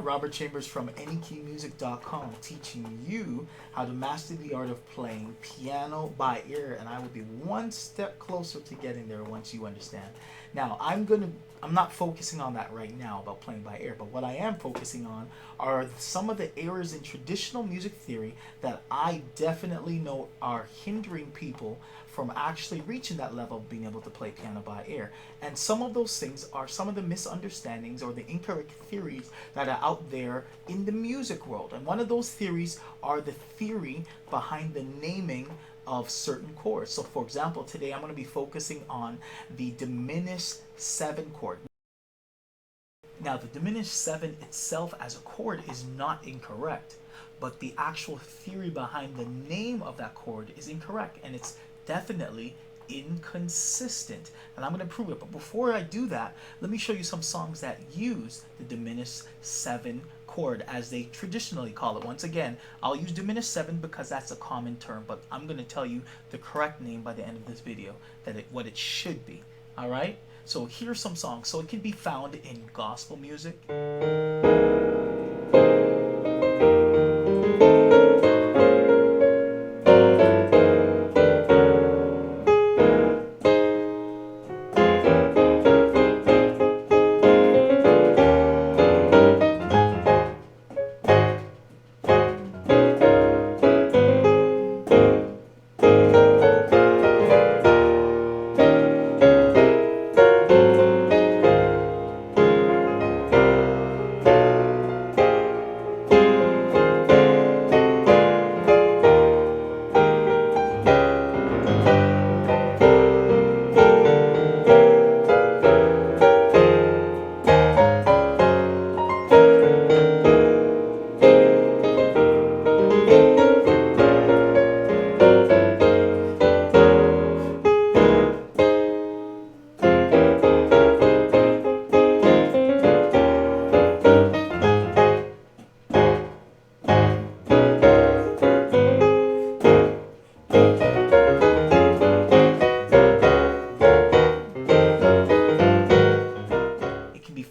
Robert Chambers from AnyKeyMusic.com, teaching you how to master the art of playing piano by ear, and I will be one step closer to getting there once you understand. Now, I'm not focusing on that right now about playing by ear, but what I am focusing on are some of the errors in traditional music theory that I definitely know are hindering people from actually reaching that level of being able to play piano by ear. And some of those things are some of the misunderstandings or the incorrect theories that are out there in the music world. And one of those theories are the theory behind the naming of certain chords. So for example, today I'm going to be focusing on the diminished 7 chord. Now, the diminished 7 itself as a chord is not incorrect, but the actual theory behind the name of that chord is incorrect, and it's definitely inconsistent, and I'm going to prove it. But before I do that, let me show you some songs that use the diminished 7 chord as they traditionally call it. Once again, I'll use diminished 7 because that's a common term, but I'm going to tell you the correct name by the end of this video, what it should be. All right, so here's some songs. So it can be found in gospel music,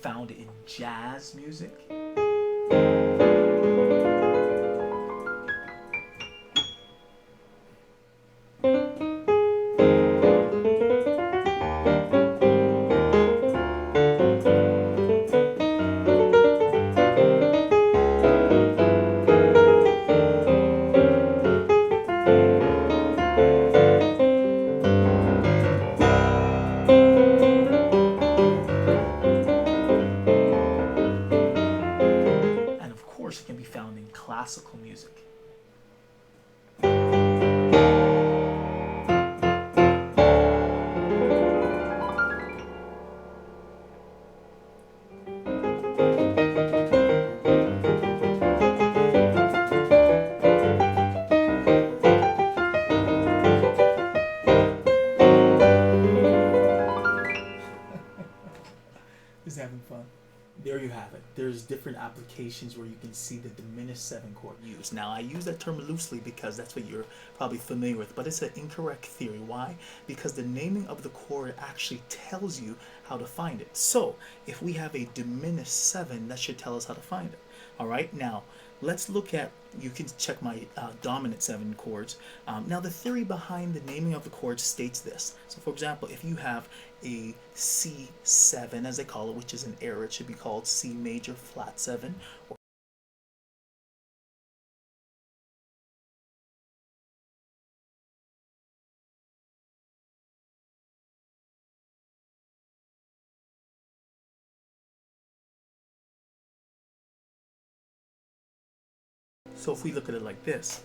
found in jazz music, and of course it can be found in classical music. Is having fun. There you have it. There's different applications where you can see the diminished 7 chord used. Now, I use that term loosely because that's what you're probably familiar with, but it's an incorrect theory. Why? Because the naming of the chord actually tells you how to find it. So, if we have a diminished 7, that should tell us how to find it. All right, now let's look at, you can check my dominant 7 chords. Now the theory behind the naming of the chords states this. So for example, if you have a C7 as they call it, which is an error, it should be called C major flat 7. So if we look at it like this,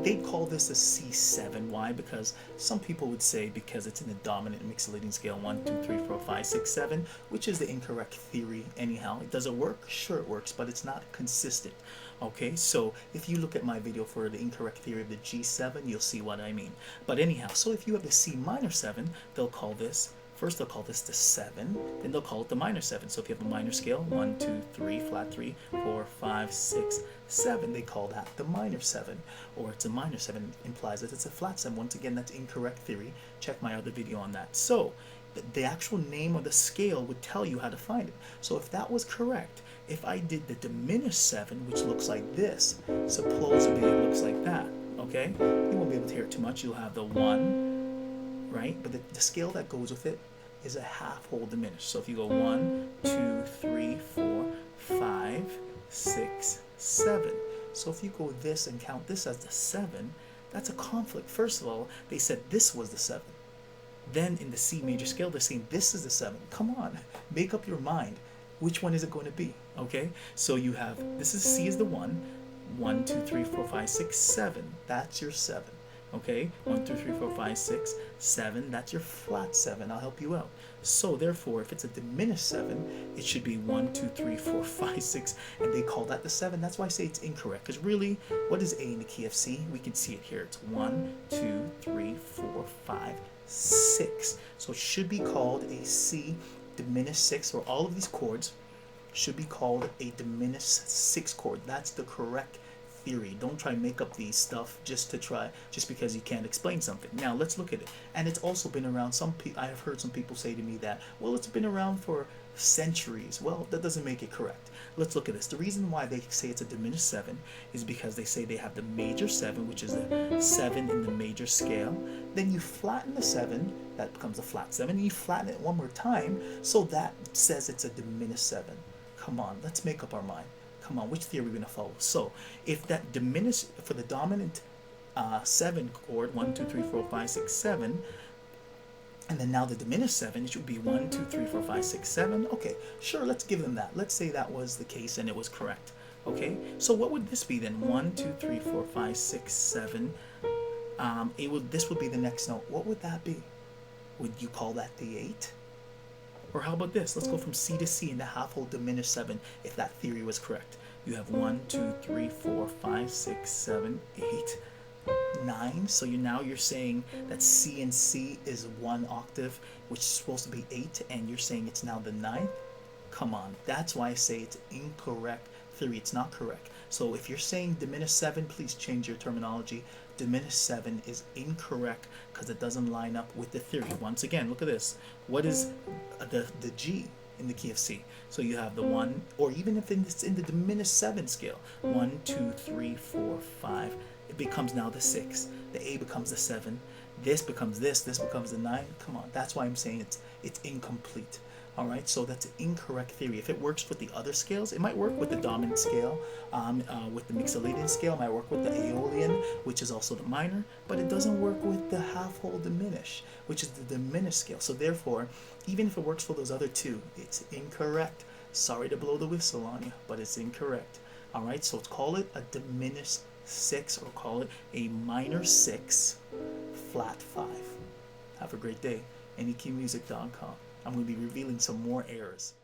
they call this a C7. Why? Because some people would say because it's in the dominant mixed leading scale 1, 2, 3, 4, 5, 6, 7, which is the incorrect theory anyhow. Does it work? Sure it works, but it's not consistent. Okay, so if you look at my video for the incorrect theory of the G7, you'll see what I mean. But anyhow, so if you have the C minor 7, they'll call this, first they'll call this the 7, then they'll call it the minor 7. So if you have a minor scale, 1, 2, 3, flat 3, 4, 5, 6, 7, they call that the minor 7. Or it's a minor 7, implies that it's a flat 7. Once again, that's incorrect theory. Check my other video on that. So the actual name of the scale would tell you how to find it. So if that was correct, if I did the diminished 7, which looks like this, supposedly it looks like that, okay? You won't be able to hear it too much. You'll have the 1, right? But the scale that goes with it is a half whole diminished. So if you go 1, 2, 3, 4, 5, 6, 7. So if you go this and count this as the 7, that's a conflict. First of all, they said this was the 7. Then in the C major scale, they're saying this is the 7. Come on, make up your mind. Which one is it going to be? Okay, so you have, this is C is the 1. 1, 2, 3, 4, 5, 6, 7. That's your 7. Okay, 1, 2, 3, 4, 5, 6, 7. That's your flat 7. I'll help you out. So therefore, if it's a diminished 7, it should be 1, 2, 3, 4, 5, 6, and they call that the 7. That's why I say it's incorrect. Because really, what is A in the key of C? We can see it here. It's 1, 2, 3, 4, 5, 6. So it should be called a C diminished 6, or all of these chords should be called a diminished 6 chord. That's the correct theory. Don't try and make up these stuff just because you can't explain something. Now let's look at it. And it's also been around. I have heard some people say to me that, well, it's been around for centuries. Well, that doesn't make it correct. Let's look at this. The reason why they say it's a diminished 7 is because they say they have the major 7, which is the 7 in the major scale. Then you flatten the 7, that becomes a flat 7, and you flatten it one more time, so that says it's a diminished 7. Come on, let's make up our mind. Come on, which theory are we going to follow? So if that diminished, for the dominant 7 chord, 1, 2, 3, 4, 5, 6, 7, and then now the diminished 7, it should be 1, 2, 3, 4, 5, 6, 7. Okay, sure, let's give them that. Let's say that was the case and it was correct. Okay, so what would this be then? 1, 2, 3, 4, 5, 6, 7. This would be the next note. What would that be? Would you call that the 8? Or how about this? Let's go from C to C in the half whole diminished 7, if that theory was correct. You have 1, 2, 3, 4, 5, 6, 7, 8, 9. So you're saying that C and C is 1 octave, which is supposed to be 8, and you're saying it's now the 9th? Come on, that's why I say it's incorrect theory. It's not correct. So if you're saying diminished 7, please change your terminology. Diminished 7 is incorrect because it doesn't line up with the theory. Once again, look at this. What is the G in the key of C? So you have the 1, or even if it's in the diminished 7 scale, 1, 2, 3, 4, 5, it becomes now the 6. The A becomes the 7. This becomes this becomes the 9. Come on, that's why I'm saying it's incomplete. All right, so that's an incorrect theory. If it works with the other scales, it might work with the dominant scale, with the Mixolydian scale, it might work with the Aeolian, which is also the minor, but it doesn't work with the half whole diminished, which is the diminished scale. So therefore, even if it works for those other two, it's incorrect. Sorry to blow the whistle on you, but it's incorrect. All right, so let's call it a diminished 6, or call it a minor 6 flat 5. Have a great day. AnyKeyMusic.com. I'm going to be revealing some more errors.